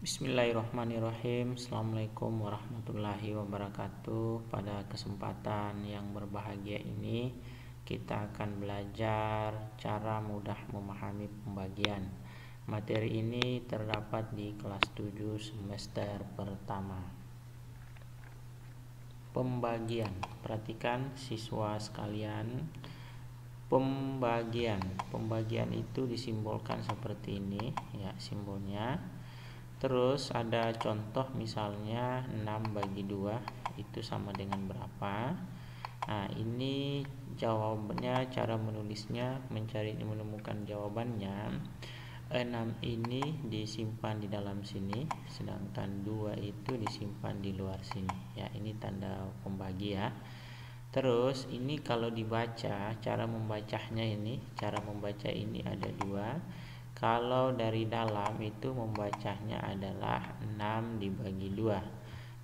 Bismillahirrahmanirrahim. Assalamualaikum warahmatullahi wabarakatuh. Pada kesempatan yang berbahagia ini kita akan belajar cara mudah memahami pembagian. Materi ini terdapat di kelas 7 semester pertama. Pembagian. Perhatikan siswa sekalian. Pembagian itu disimbolkan seperti ini ya, simbolnya. Terus ada contoh misalnya 6/2 itu sama dengan berapa. Nah, ini jawabannya, cara menulisnya, menemukan jawabannya. 6 ini disimpan di dalam sini, sedangkan 2 itu disimpan di luar sini. Ya, ini tanda pembagi ya. Terus ini kalau dibaca, cara membacanya ini, ada 2. Kalau dari dalam itu membacanya adalah 6 dibagi 2.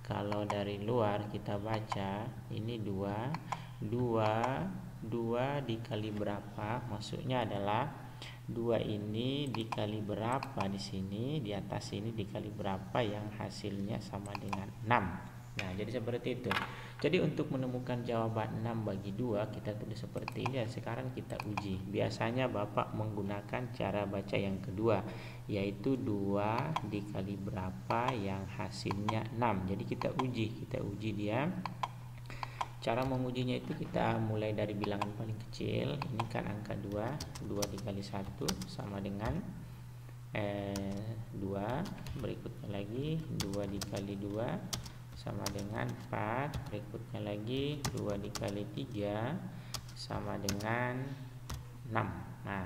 Kalau dari luar kita baca ini 2 dikali berapa, maksudnya adalah 2 ini dikali berapa di sini, di atas ini dikali berapa yang hasilnya sama dengan 6. Nah, jadi seperti itu. Jadi untuk menemukan jawaban 6/2 kita tulis seperti ini dan sekarang kita uji. Biasanya Bapak menggunakan cara baca yang kedua, yaitu 2 dikali berapa yang hasilnya 6. Jadi kita uji dia. Cara mengujinya itu kita mulai dari bilangan paling kecil. Ini kan angka 2 dikali 1 sama dengan 2. Berikutnya lagi 2 dikali 2 sama dengan 4. Berikutnya lagi 2 dikali 3 sama dengan 6. Nah,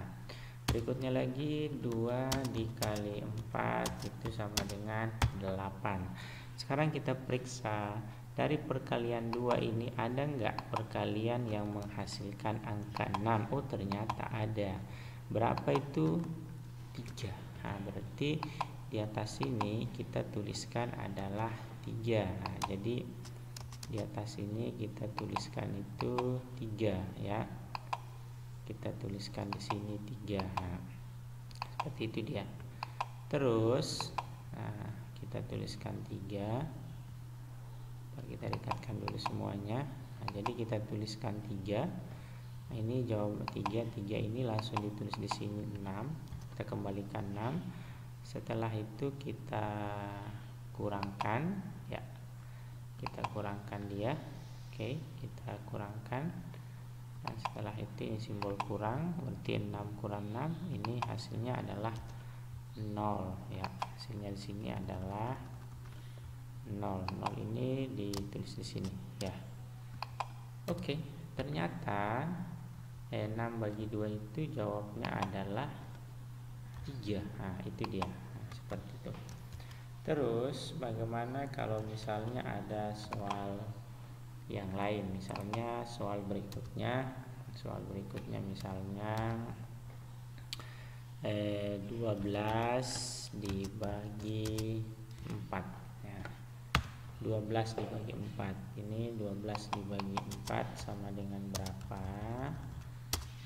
berikutnya lagi 2 dikali 4 itu sama dengan 8. Sekarang kita periksa dari perkalian 2 ini ada enggak perkalian yang menghasilkan angka 6. Oh, ternyata ada. Berapa itu? 3. Nah, berarti di atas sini kita tuliskan adalah 3. Nah, jadi di atas ini kita tuliskan itu 3 ya. Kita tuliskan di sini 3. Nah, seperti itu dia. Terus kita tuliskan 3. Kita dekatkan dulu semuanya. Nah, jadi kita tuliskan 3. Nah, ini jawab 3 ini langsung ditulis di sini 6. Kita kembalikan 6. Setelah itu kita kurangkan ya, kita kurangkan dia. Oke, kita kurangkan. Nah, setelah itu ini simbol kurang, berarti 6 kurang 6 ini hasilnya adalah 0 ya. Hasilnya di sini adalah 0. 0 ini ditulis di sini ya. Oke, ternyata 6/2 itu jawabnya adalah 3. Nah, itu dia. Nah, seperti itu. Terus bagaimana kalau misalnya ada soal yang lain, misalnya soal berikutnya misalnya 12 dibagi 4 ya. 12 dibagi 4. Ini 12 dibagi 4 sama dengan berapa?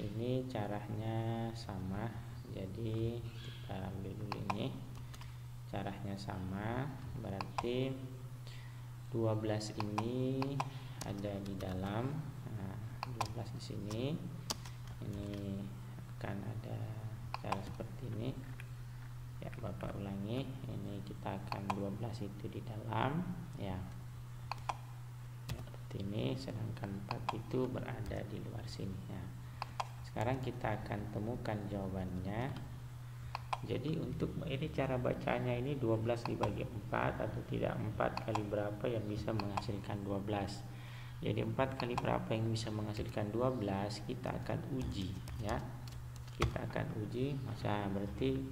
Ini caranya sama. Jadi kita ambil dulu ini. Caranya sama, berarti 12 ini ada di dalam. Nah, 12 di sini. Ini akan ada cara seperti ini. Ya, Bapak ulangi. Ini kita akan 12 itu di dalam ya. Seperti ini, sedangkan 4 itu berada di luar sini ya. Sekarang kita akan temukan jawabannya. Jadi untuk ini cara bacanya ini 12 dibagi 4 atau tidak, 4 kali berapa yang bisa menghasilkan 12. Jadi 4 kali berapa yang bisa menghasilkan 12 kita akan uji ya. Kita akan uji. Masa berarti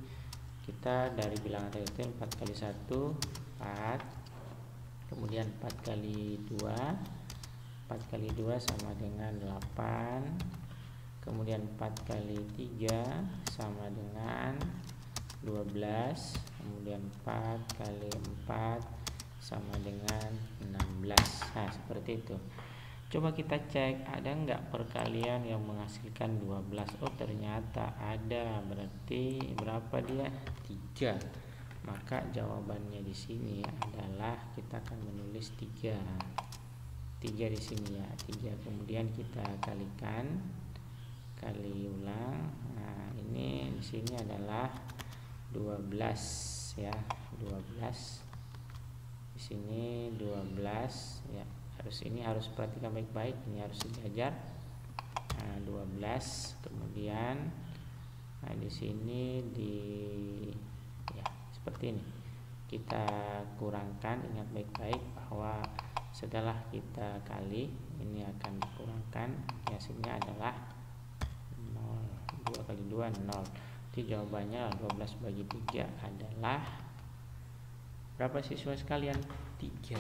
kita dari bilangan tadi itu 4 kali 1 4, kemudian 4 kali 2 sama dengan 8, kemudian 4 kali 3 sama dengan 12, kemudian 4 kali 4 sama dengan 16. Nah, seperti itu. Coba kita cek ada enggak perkalian yang menghasilkan 12. Oh, ternyata ada. Berarti berapa dia? 3. maka jawabannya di sini adalah kita akan menulis 3 di sini ya, 3, kemudian kita kali ulang. Nah, ini di sini adalah 12 ya, 12 di sini 12 ya. Harus perhatikan baik-baik, ini harus diajar. Nah, 12, kemudian di sini ya seperti ini kita kurangkan. Ingat baik-baik bahwa setelah kita kali ini akan dikurangkan, hasilnya adalah 0. 2 kali 2 0. Jadi jawabannya 12 bagi 3 adalah berapa siswa sekalian? 3.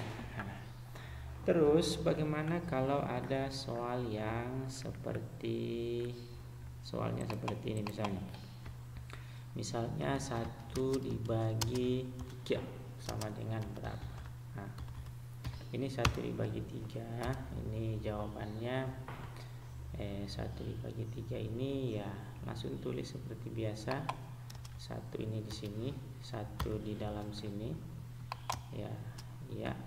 Terus bagaimana kalau ada soalnya seperti ini misalnya 1 dibagi 3 sama dengan berapa? Nah, ini 1 dibagi 3, ini jawabannya 1 dibagi 3 ini ya langsung tulis seperti biasa. 1 ini di sini, 1 di dalam sini ya.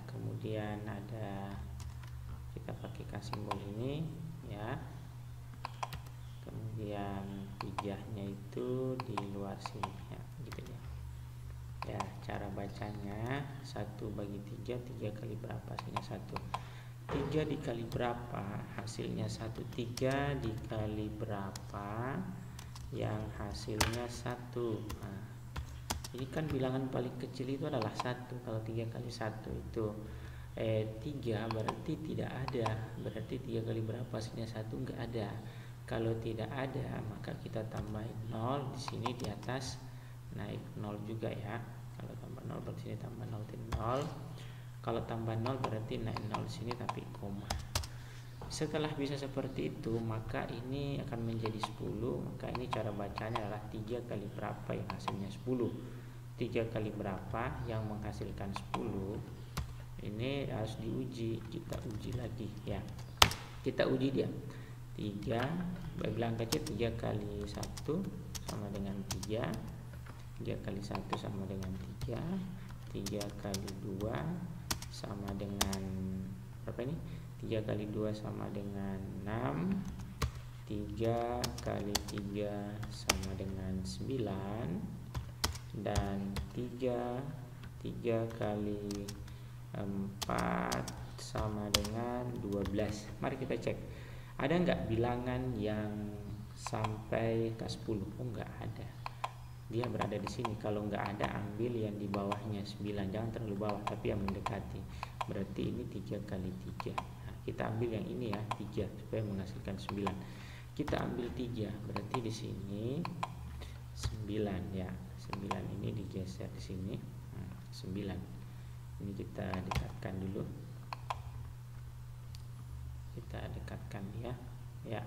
Kemudian ada kita pakaikan simbol ini ya. Kemudian 3-nya itu di luar sini ya, gitu ya. Ya, cara bacanya 1 bagi 3, 3 kali berapa hasilnya 1. 3 dikali berapa hasilnya 1. 3 dikali berapa yang hasilnya 1. Nah, ini kan bilangan paling kecil itu adalah 1. Kalau 3 kali 1 itu 3, berarti tidak ada. Berarti 3 kali berapa hasilnya 1? Enggak ada. Kalau tidak ada, maka kita tambahin 0 di sini, di atas naik 0 juga ya. Kalau tambah 0 berarti sini tambah 0 di 0. Kalau tambah 0 berarti naik 0 di sini tapi koma. Setelah bisa seperti itu, maka ini akan menjadi 10. Maka ini cara bacanya adalah 3 kali berapa yang hasilnya 10. 3 kali berapa yang menghasilkan 10. Ini harus diuji, kita uji lagi ya. Kita uji dia. 3 bilang kecil, 3 kali 1 sama dengan 3. 3 kali 1 sama dengan 3. 3 kali 2 sama dengan berapa ini? 3 kali 2 sama dengan 6. 3 kali 3 sama dengan 9. Dan 3 kali 4 sama dengan 12. Mari kita cek. Ada enggak bilangan yang sampai ke 10? Oh, enggak ada. Dia berada di sini. Kalau enggak ada, ambil yang di bawahnya 9. Jangan terlalu bawah, tapi yang mendekati. Berarti ini 3 kali 3. Nah, kita ambil yang ini ya, 3 supaya menghasilkan 9. Kita ambil 3, berarti di sini 9 ya. 9 ini digeser di sini. 9. Ini kita dekatkan dulu. Kita dekatkan dia ya.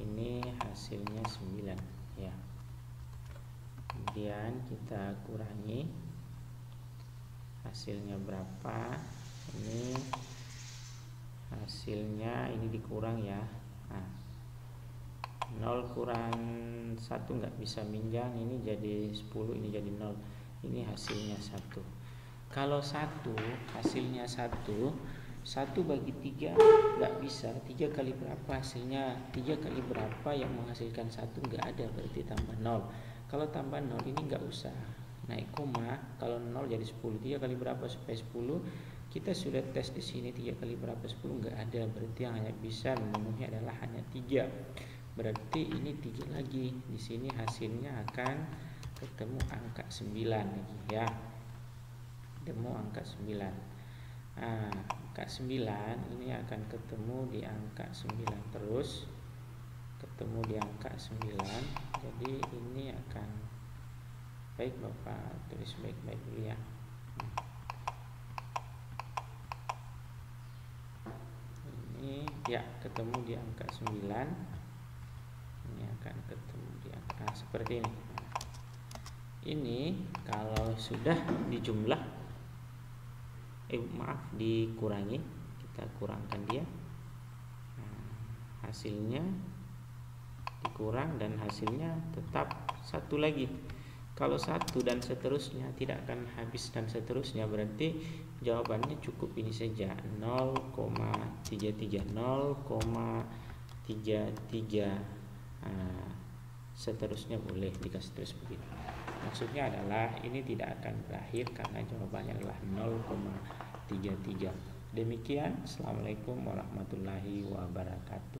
Ini hasilnya 9 ya. Kemudian kita kurangi, hasilnya berapa? Ini hasilnya ini dikurang ya. Nah, 0 kurang 1 nggak bisa minjang, ini jadi 10, ini jadi 0. Ini hasilnya 1. Kalau 1 hasilnya 1 bagi 3 nggak bisa. 3 kali berapa hasilnya? 3 kali berapa yang menghasilkan 1? Nggak ada, berarti tambah 0. Kalau tambah 0 ini nggak usah naik koma. Kalau 0 jadi 10. 3 kali berapa supaya 10? Kita sudah tes di sini. 3 kali berapa 10? Nggak ada, berarti yang hanya bisa memenuhi adalah hanya 3. Berarti ini 3 lagi. Di sini hasilnya akan ketemu angka 9 lagi ya. Ketemu angka 9. Nah, angka 9 ini akan ketemu di angka 9 terus, ketemu di angka 9. Jadi ini akan baik, Bapak tulis baik-baik dulu ya. Ini ya ketemu di angka 9. Ini akan ketemu di angka seperti ini. Ini kalau sudah dijumlah dikurangi, kita kurangkan dia. Nah, hasilnya dikurang dan hasilnya tetap 1 lagi. Kalau 1 dan seterusnya tidak akan habis dan seterusnya, berarti jawabannya cukup ini saja, 0,33 0,33. Seterusnya boleh dikasih terus begitu. Maksudnya adalah ini tidak akan berakhir karena jawabannya adalah 0,33. Demikian, assalamualaikum warahmatullahi wabarakatuh.